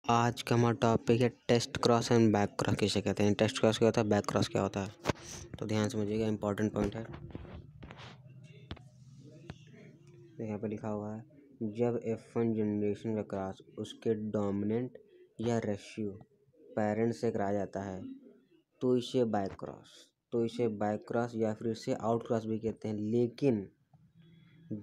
आज का हमारा टॉपिक है test cross and back cross किसे कहते हैं। टेस्ट क्रॉस क्या होता है, बैक क्रॉस क्या होता है, तो ध्यान समझिएगा, इंपॉर्टेंट पॉइंट है। यहाँ पे लिखा हुआ है, जब F1 जनरेशन का क्रॉस उसके डोमिनेंट या रेशियो पेरेंट से कराया जाता है तो इसे बैक क्रॉस या फिर इसे आउट क्रॉस भी कहते हैं। लेकिन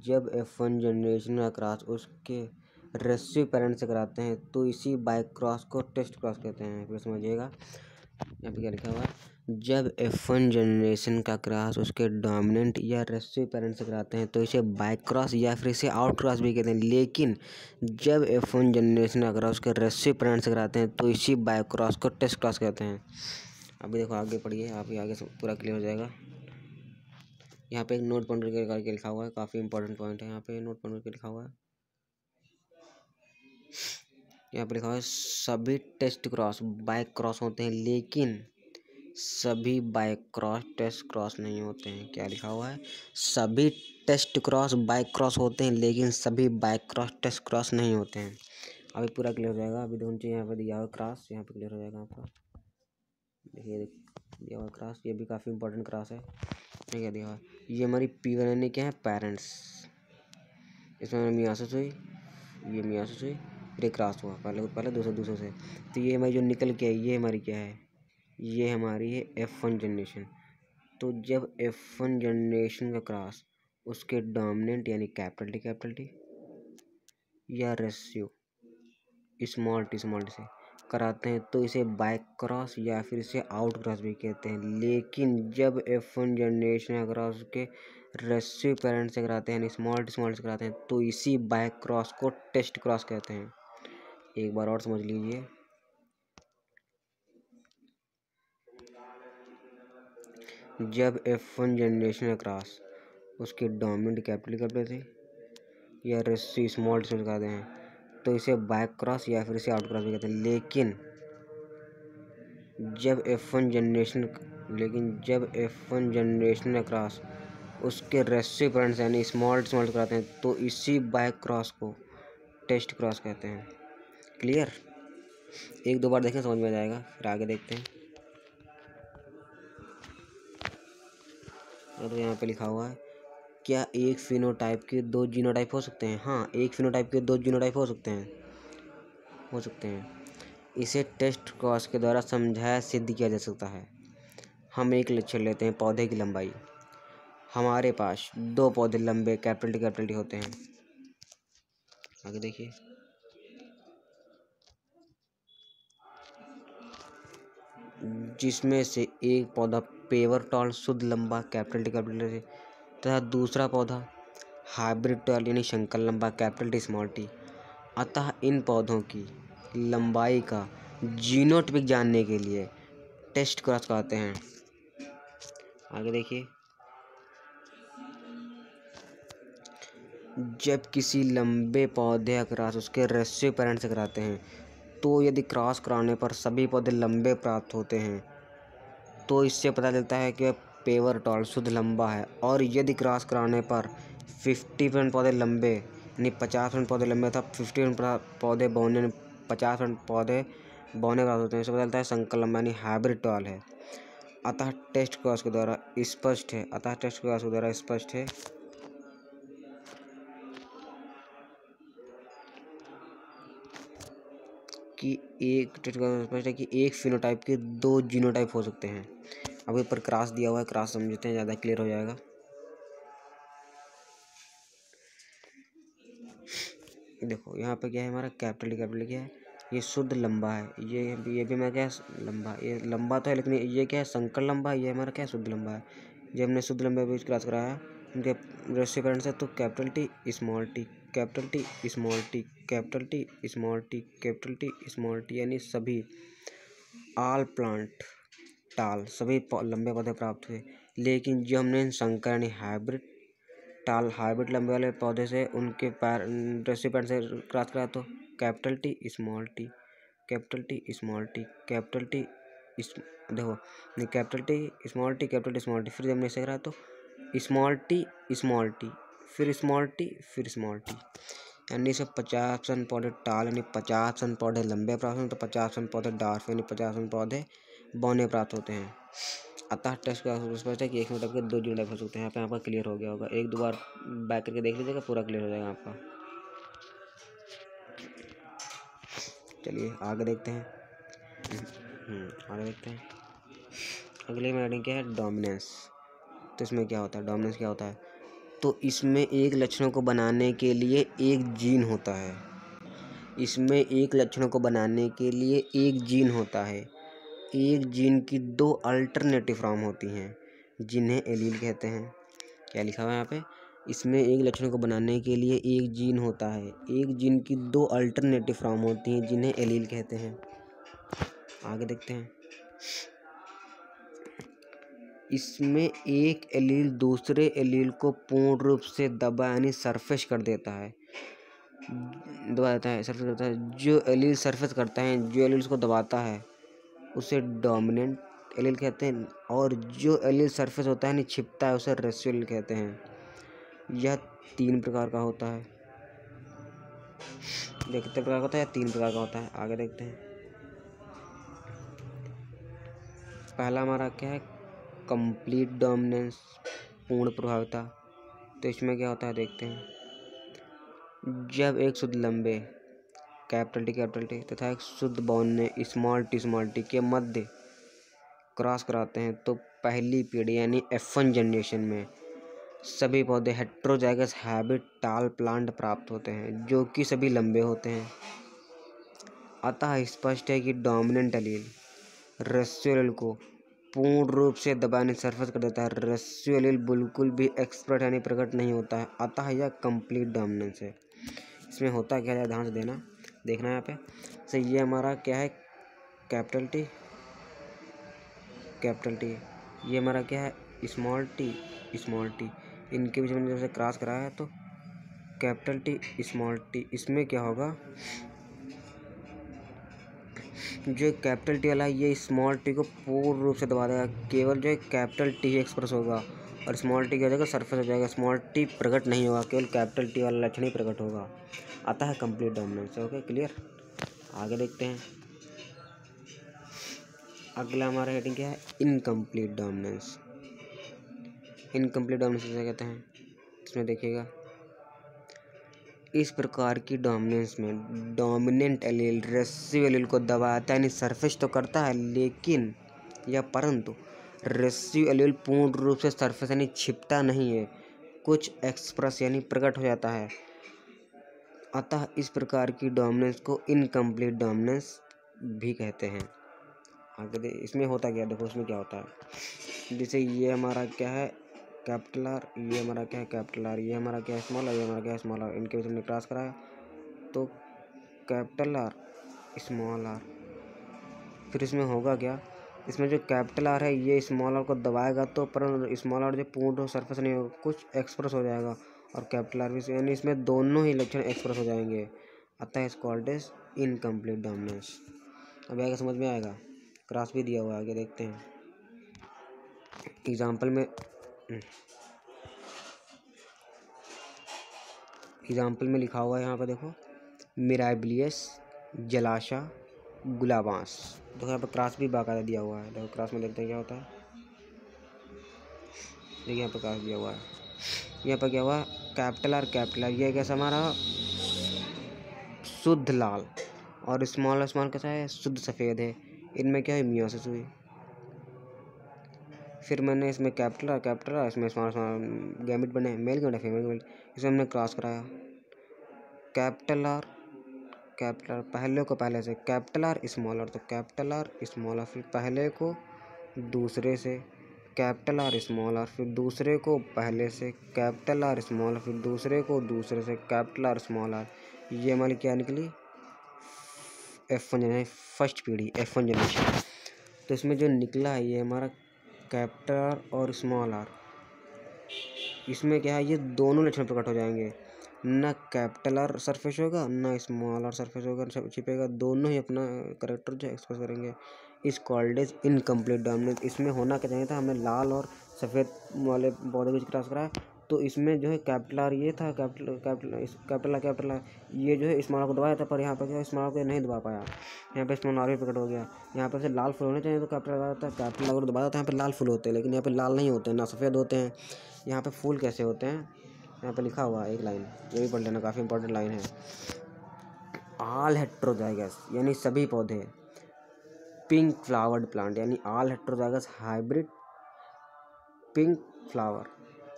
जब F1 जनरेशन का क्रॉस उसके रेसिव पेरेंट से कराते हैं तो इसी बैक क्रॉस को टेस्ट क्रॉस कहते हैं। फिर समझिएगा, यहाँ पे क्या लिखा हुआ है, जब F1 जनरेशन का क्रॉस उसके डोमिनेंट या रेसिव पेरेंट से कराते हैं तो इसे बैक क्रॉस या फिर इसे आउट क्रॉस भी कहते हैं। लेकिन जब F1 जनरेशन का क्रॉस उसके रेसिव पेरेंट से कराते हैं तो इसी बैक क्रॉस को टेस्ट क्रॉस कहते हैं। अभी देखो, आगे पढ़िए, आप आगे से पूरा क्लियर हो जाएगा। यहाँ पे एक नोट पॉइंट करके लिखा हुआ है, काफ़ी इंपॉर्टेंट पॉइंट है। यहाँ पे नोट पॉइंट करके लिखा हुआ है, यहाँ पे लिखा हुआ है, सभी टेस्ट क्रॉस बैक क्रॉस होते हैं लेकिन सभी बैक क्रॉस टेस्ट क्रॉस नहीं होते हैं। क्या लिखा हुआ है, सभी टेस्ट क्रॉस बैक क्रॉस होते हैं लेकिन सभी बैक क्रॉस टेस्ट क्रॉस नहीं होते हैं। अभी पूरा क्लियर हो जाएगा। अभी दोनों चीज़ यहाँ पे दिया हुआ क्रॉस, यहाँ पे क्लियर हो जाएगा आपका। देखिए दिया हुआ क्रॉस, ये भी काफ़ी इंपॉर्टेंट क्रॉस है। ये क्या दिया हुआ है, ये हमारी P1 यानी क्या है, पेरेंट्स। इसमें हमारी मियासिस हुई, ये मियासिस हुई, फिर एक क्रॉस हुआ, पहले दूसरे से। तो ये हमारी जो निकल के आई, ये हमारी क्या है, ये हमारी है F1 जनरेशन। तो जब F1 जनरेशन का क्रॉस उसके डोमिनेंट यानी कैपिटल टी या रेशियो स्मॉल टी से कराते हैं तो इसे बैक क्रॉस या फिर इसे आउट क्रॉस भी कहते हैं। लेकिन जब F1 जनरेशन का क्रॉस के रेशियो पेरेंट से कराते हैं यानी स्मॉल टी से कराते हैं तो इसी बैक क्रॉस को टेस्ट क्रॉस कहते हैं। एक बार और समझ लीजिए, जब F1 जनरेशन का क्रॉस उसके डोमिनेंट कैपिटल थे या रेशियो स्मॉल टी से कराते हैं तो इसे बैक क्रॉस या फिर इसे आउट क्रॉस भी कहते हैं। लेकिन जब F1 जनरेशन का क्रॉस उसके रेसिव पेरेंट्स यानी स्मॉल कराते हैं तो इसी बैक क्रॉस को टेस्ट क्रॉस कहते हैं। क्लियर, एक दो बार देखें समझ में आ जाएगा, फिर आगे देखते हैं। और यहाँ पे लिखा हुआ है, क्या एक फिनोटाइप के दो जीनोटाइप हो सकते हैं? हाँ, एक फिनोटाइप के दो जीनोटाइप हो सकते हैं। इसे टेस्ट क्रॉस के द्वारा समझाया सिद्ध किया जा सकता है। हम एक लक्षण लेते हैं, पौधे की लंबाई। हमारे पास दो पौधे लंबे कैपिटल टी होते हैं। आगे देखिए, जिसमें से एक पौधा पेवर टॉल शुद्ध लंबा कैपिटल टी तथा दूसरा पौधा हाइब्रिड टॉल यानी शंकर लंबा कैपिटल टी स्मॉल टी। अतः इन पौधों की लंबाई का जीनोटाइप जानने के लिए टेस्ट क्रॉस कराते हैं। आगे देखिए, जब किसी लंबे पौधे का क्रॉस उसके रेसिव पेरेंट से कराते हैं तो यदि क्रॉस कराने पर सभी पौधे लंबे प्राप्त होते हैं तो इससे पता चलता है कि पेवर टॉल शुद्ध लंबा है। और यदि क्रॉस कराने पर 50% पौधे लंबे यानी 50% पौधे लंबे तथा 50% पौधे बौने 50% पौधे बौने प्राप्त होते हैं, इससे पता चलता है संकर लंबा यानी हाइब्रिड टॉल है। अतः टेस्ट क्रॉस के द्वारा स्पष्ट है कि एक फिनोटाइप के दो जीनोटाइप हो सकते हैं। अब ऊपर क्रॉस दिया हुआ है, क्रॉस समझते हैं, ज़्यादा क्लियर हो जाएगा। देखो यहाँ पे क्या है, हमारा कैपिटल क्या है, ये शुद्ध लंबा है। ये भी मैं क्या है, लंबा, ये लंबा तो है लेकिन ये क्या है, संकर लंबा है। ये हमारा क्या है, शुद्ध लंबा है। जब हमने शुद्ध लंबे बीच क्रॉस कराया उनके रेशियो पेरेंट्स है तो capital T small T capital T small T capital T small T capital T small T यानी सभी ऑल प्लांट टाल सभी लंबे पौधे प्राप्त हुए। लेकिन जो हमने संकर यानी हाइब्रिड लंबे वाले पौधे से उनके रेसिपेंट से क्रॉस कराया तो capital T small T capital T small T capital T देखो, capital T small T capital T small T, फिर जब हमने इसे कराया तो स्मॉल टी फिर स्मॉल टी फिर स्मॉल टी। यानी से 50% पौधे टाल यानी 50% पौधे लंबे प्राप्त होते हैं, तो 50% पौधे डार्फ यानी 50% पौधे बौने प्राप्त होते हैं। अतः टेस्ट का स्पष्ट है कि एक मीटर के 2 जोड़े हो सकते हैं। यहाँ पे आपका क्लियर हो गया होगा, एक दो बार बैक करके देख लीजिएगा, पूरा क्लियर हो जाएगा आपका। चलिए आगे देखते हैं। आगे देखते हैं। अगले में हेडिंग क्या है, डोमिनेंस। तो इसमें क्या होता है, डोमिनेंस क्या होता है, तो इसमें एक लक्षणों को बनाने के लिए एक जीन होता है। इसमें एक लक्षणों को बनाने के लिए एक जीन होता है। एक जीन की 2 अल्टरनेटिव फॉर्म होती हैं जिन्हें एलील कहते हैं। क्या लिखा हुआ है यहाँ पे, इसमें एक लक्षणों को बनाने के लिए एक जीन होता है। एक जीन की 2 अल्टरनेटिव फॉर्म होती हैं जिन्हें एलील कहते हैं। आगे देखते हैं। इसमें एक एलील दूसरे एलील को पूर्ण रूप से दबा यानी सरफेस कर देता है, दबा देता है, सरफेस करता है। जो एलील सरफेस करता है, जो एलील उसको दबाता है, उसे डोमिनेंट एलील कहते हैं। और जो एलील सरफेस होता है यानी छिपता है, उसे रेसिड्यूअल एलील कहते हैं। यह 3 प्रकार का होता है। देखते कितने प्रकार का होता है, 3 प्रकार का होता है। आगे देखते हैं। पहला हमारा क्या है, कंप्लीट डोमिनेंस, पूर्ण प्रभाविता। तो इसमें क्या होता है देखते हैं। जब एक शुद्ध लंबे कैपिटल टी तथा एक शुद्ध बौने स्मॉल टी के मध्य क्रॉस कराते हैं, तो पहली पीढ़ी यानी F1 जनरेशन में सभी पौधे हेट्रोजाइगस हैबिट टाल प्लांट प्राप्त होते हैं, जो कि सभी लंबे होते हैं। अतः स्पष्ट है कि डोमिनेंट एलील रेसिड्यूअल एलील को पूर्ण रूप से दबाने सरफेस कर देता है। रेसिड्यूअल एलील बिल्कुल भी एक्सप्रेस यानी प्रकट नहीं होता है, अतः यह कंप्लीट डोमिनेंस है। इसमें होता क्या है, ध्यान से देखना यहाँ पे। तो ये हमारा क्या है, कैपिटल टी, ये हमारा क्या है, स्मॉल टी। इनके बीच में जैसे क्रॉस कराया है, तो कैपिटल टी स्मॉल टी। इसमें क्या होगा, जो कैपिटल टी वाला है ये स्मॉल टी को पूर्ण रूप से दबा देगा। केवल जो कैपिटल टी एक्सप्रेस होगा और स्मॉल टी क्या हो जाएगा, सरफेस हो जाएगा। स्मॉल टी प्रकट नहीं होगा, केवल कैपिटल टी वाला लक्षण ही प्रकट होगा। अतः कंप्लीट डोमिनेंस। Okay, clear. आगे देखते हैं। अगला हमारा हेडिंग क्या है, इनकम्प्लीट डोमिनेंस। इनकम्प्लीट डोमिनेंस किसे कहते हैं, इसमें देखिएगा। इस प्रकार की डोमिनेंस में डोमिनेंट एलील रेसिड्यूअल एलील को दबाता है यानी सरफेस तो करता है, लेकिन या परंतु रेसिड्यूअल एलील पूर्ण रूप से सरफेस यानी छिपता नहीं है, कुछ एक्सप्रेस यानी प्रकट हो जाता है। अतः इस प्रकार की डोमिनेंस को इनकम्प्लीट डोमिनेंस भी कहते हैं। आगे इसमें होता क्या, देखो इसमें क्या होता है। जैसे ये हमारा क्या है कैपिटल आर, ये हमारा क्या है कैपिटल आर, ये हमारा क्या है स्मॉल आर, ये हमारा क्या है स्मॉल आर। इनके बीच में क्रॉस कराया, तो कैपिटल आर स्मॉल आर। फिर इसमें होगा क्या, इसमें जो कैपिटल आर है ये स्मॉल आर को दबाएगा, तो पर स्मॉल आर जो पूर्ण सरफेस नहीं होगा, कुछ एक्सप्रेस हो जाएगा। और कैपिटल आर भी, यानी इसमें दोनों ही लक्षण एक्सप्रेस हो जाएंगे। अतः इस कॉल्ड इज इनकम्प्लीट डोमिनेंस। अब आगे समझ में आएगा, क्रॉस भी दिया हुआ है, आगे देखते हैं। एग्जाम्पल में लिखा हुआ है यहाँ पर देखो, मिराबिलियस, जलाशा, गुलाबांस। देखो यहाँ पर क्रॉस भी बाकायदा दिया हुआ है। देखो क्रॉस में देखते हैं क्या होता है। देखिए यहाँ पर क्रॉस दिया हुआ है। यहाँ पर क्या हुआ, कैपिटल आर ये कैसा हमारा शुद्ध लाल, और स्मॉल कैसा है, शुद्ध सफ़ेद है। इनमें क्या है, मियोसिस हुई। फिर मैंने इसमें कैपिटल आर इसमें स्मॉल गैमेट बने, मेल गैमेट फीमेल गैमेट। इसमें हमने क्रॉस कराया, कैपिटल आर पहले को पहले से कैपिटल आर स्मॉल आर, तो कैपिटल आर स्मॉल आर, फिर पहले को दूसरे से कैपिटल आर स्मॉल आर, फिर दूसरे को पहले से कैपिटल आर स्मॉल, फिर दूसरे को दूसरे से कैपिटल आर स्मॉल आर। ये हमारी क्या निकली, F1 जनरेशन, फर्स्ट पीढ़ी F1 जनरेशन। तो इसमें जो निकला है ये हमारा कैपिटल आर और स्मॉल आर। इसमें क्या है, ये दोनों लक्षण प्रकट हो जाएंगे, ना कैपिटल आर सरफेस होगा ना स्मॉल आर सरफेस होगा, छिपेगा। दोनों ही अपना करेक्टर जो एक्सप्रेस करेंगे। इस कॉल्ड इज इनकम्प्लीट डोमिनेंस। इसमें होना क्या चाहिए था, हमने लाल और सफ़ेद वाले पौधे को क्रॉस कराया, तो इसमें जो है कैपिटल आर ये था, कैपिटल ये जो है स्मॉल को दबाया था, पर यहाँ पर क्या स्मॉल को नहीं दबा पाया, यहाँ पे स्मॉल आर भी प्रकट हो गया। यहाँ पर से लाल फूल होने चाहिए तो कैपिटल दबाया था, कैपिटल अगर दबाया था यहाँ पे लाल फूल होते हैं, लेकिन यहाँ पे लाल नहीं होते हैं, ना सफ़ेद होते हैं। यहाँ पे फूल कैसे होते हैं, यहाँ पे लिखा हुआ है एक लाइन, ये भी पढ़ लेना, काफ़ी इंपॉर्टेंट लाइन है। ऑल हेट्रोजाइगस यानी सभी पौधे, पिंक फ्लावर्ड प्लांट यानी all heterozygous hybrid pink flower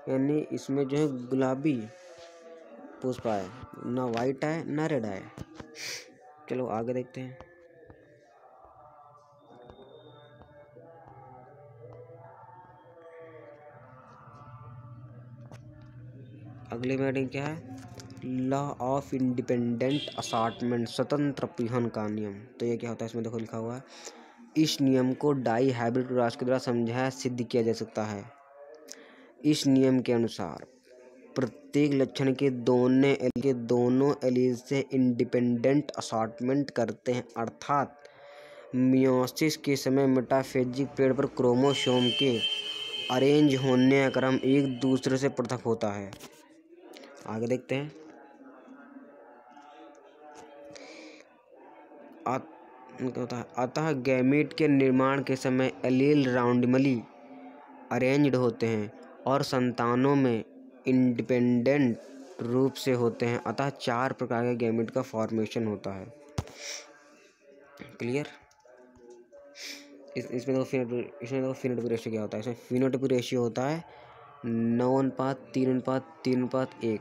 यानी इसमें जो है गुलाबी पुष्प है, ना वाइट है ना रेड है। चलो आगे देखते हैं। अगली मीटिंग क्या है, लॉ ऑफ इंडिपेंडेंट असार्टमेंट, स्वतंत्र पिहन का नियम। तो ये क्या होता है, इसमें देखो लिखा हुआ है, इस नियम को डाई हाइब्रिड क्रॉस के द्वारा समझाया सिद्ध किया जा सकता है। इस नियम के अनुसार प्रत्येक लक्षण के दोनों एलील से इंडिपेंडेंट असार्टमेंट करते हैं, अर्थात मियोसिस के समय मेटाफेजिक पेड़ पर क्रोमोसोम के अरेंज होने का क्रम एक दूसरे से पृथक होता है। आगे देखते हैं। अतः गैमीट के निर्माण के समय एलील राउंडमली अरेंज्ड होते हैं और संतानों में इंडिपेंडेंट रूप से होते हैं, अतः 4 प्रकार के गैमीट का फॉर्मेशन होता है। क्लियर। इसमें देखो फिनोटाइपिक रेशियो क्या होता है, इसमें फिनोटाइपिक रेशियो होता है 9:3:3:3:1।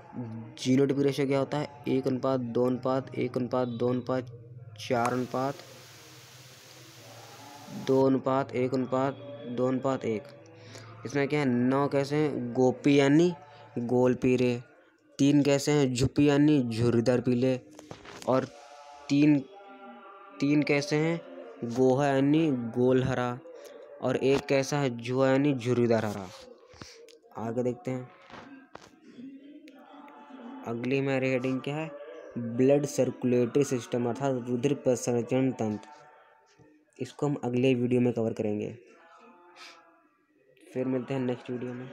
जीनोटाइपिक रेशियो क्या होता है 1:2:1:4:2:1:1:1। इसमें क्या है 9 कैसे हैं गोपी यानी गोल पीले, 3 कैसे हैं झुप्पी यानी झुर्रीदार पीले, और 3 कैसे हैं गोहा यानी गोल हरा, और 1 कैसा है जुआ यानी झुर्रीदार हरा। आगे देखते हैं। अगली हमारी हेडिंग क्या है, ब्लड सर्कुलेटरी सिस्टम अर्थात रुधिर प्रसंचरण तंत्र। इसको हम अगले वीडियो में कवर करेंगे। फिर मिलते हैं नेक्स्ट वीडियो में।